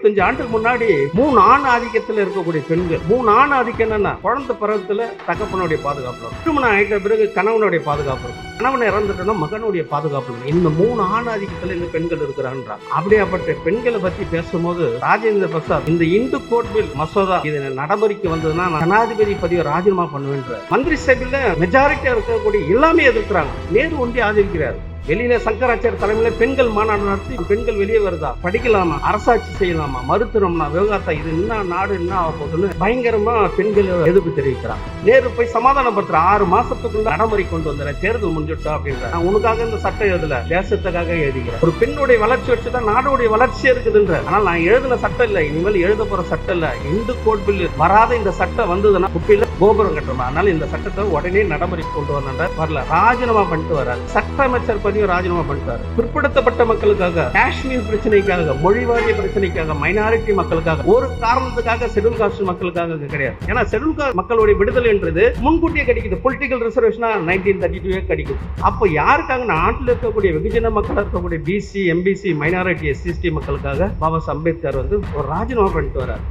25 ஆண்டுக்கு முன்னாடி 3 ஆண் ஆதிக்கத்தில் இருக்கக்கூடிய பெண்கள், 3 ஆண் ஆதிக்கம் என்னன்னா குழந்தை பருவத்துல தகப்பனுடைய பாதுகாப்பு இருக்கும், திருமணம் ஆயிட்ட பிறகு கணவனுடைய பாதுகாப்பு இருக்கும், கணவன் இறந்துட்டோம்னா மகனுடைய பாதுகாப்பு இருக்கும். இந்த 3 ஆண் ஆதிக்கத்துல இந்த பெண்கள் இருக்கிறான்றாங்க. அப்படியாப்பட்ட பெண்களை பத்தி பேசும்போது ராஜேந்திர பிரசாத் இந்த இந்து கோட் பில் மசோதா இது நடைமுறைக்கு வந்ததுன்னா ஜனாதிபதி பதவியை ராஜினாமா பண்ணுவேன்ற மந்திரி சபையில மெஜாரிட்டியா இருக்கக்கூடிய எல்லாமே எதிர்க்கிறாங்க. நேரு ஒன்றி ஆதரிக்கிறார். வெளியில சங்கராச்சாரிய தலைமையில பெண்கள் மாநாடு நடத்தி பெண்கள் வெளியே வருதா, படிக்கலாமா, அரசாட்சி செய்யலாமா, மருத்துவம்னா விவகாரத்தை இது என்ன நாடு என்ன ஆக போகுதுன்னு பயங்கரமா பெண்கள் எதிர்ப்பு தெரிவிக்கிறாங்க. நேரு போய் சமாதானப்படுத்துற 6 மாசத்துக்குள்ள நடைமுறை கொண்டு வந்துற தேர்தல் முடிஞ்சுட்டா அப்படின்ற நான் உனக்காக இந்த சட்டம் எழுதல, தேசத்துக்காக எழுதுகிறேன். ஒரு பெண்ணுடைய வளர்ச்சி வச்சுதான் நாடுடைய வளர்ச்சி இருக்குதுன்ற. ஆனால் நான் எழுதின சட்டம் இல்ல, இனிமேல் எழுத போற சட்டம் இல்ல, இந்து கோட் பில் வராத இந்த சட்டம் வந்ததுன்னா குப்பையில கோபுரம் கட்டுறோம். அதனால இந்த சட்டத்தை உடனே நடைமுறை கொண்டு வரணுன்ற வரல, ராஜினாமா பண்ணிட்டு வராது. சட்ட அமைச்சர் ராஜினாமா பண்ணிட்டாரு. பிற்படுத்தப்பட்ட மக்களுக்காக, காஷ்மீர் பிரச்சனைக்காக, மொழிவாரிய பிரச்சனைக்காக, மைனாரிட்டி மக்களுக்காக, ஒரு காரணத்துக்காக ஷெட்யூல் காஸ்ட் மக்களுக்காக கிடையாது. ஏன்னா ஷெட்யூல் காஸ்ட் மக்களுடைய விடுதலை என்றது முன்கூட்டியே கிடைக்குது. பொலிட்டிக்கல் ரிசர்வேஷனா 1932 கிடைக்குது. அப்போ யாருக்காக? நாட்டில் இருக்கக்கூடிய வெகுஜன மக்கள் இருக்கக்கூடிய பிசி, எம்பிசி, மைனாரிட்டி, எஸ்சிஎஸ்டி மக்களுக்காக பாபா சாஹேப் அம்பேத்கர் ஒரு ராஜினாமா பண்ணிட்டு வராரு.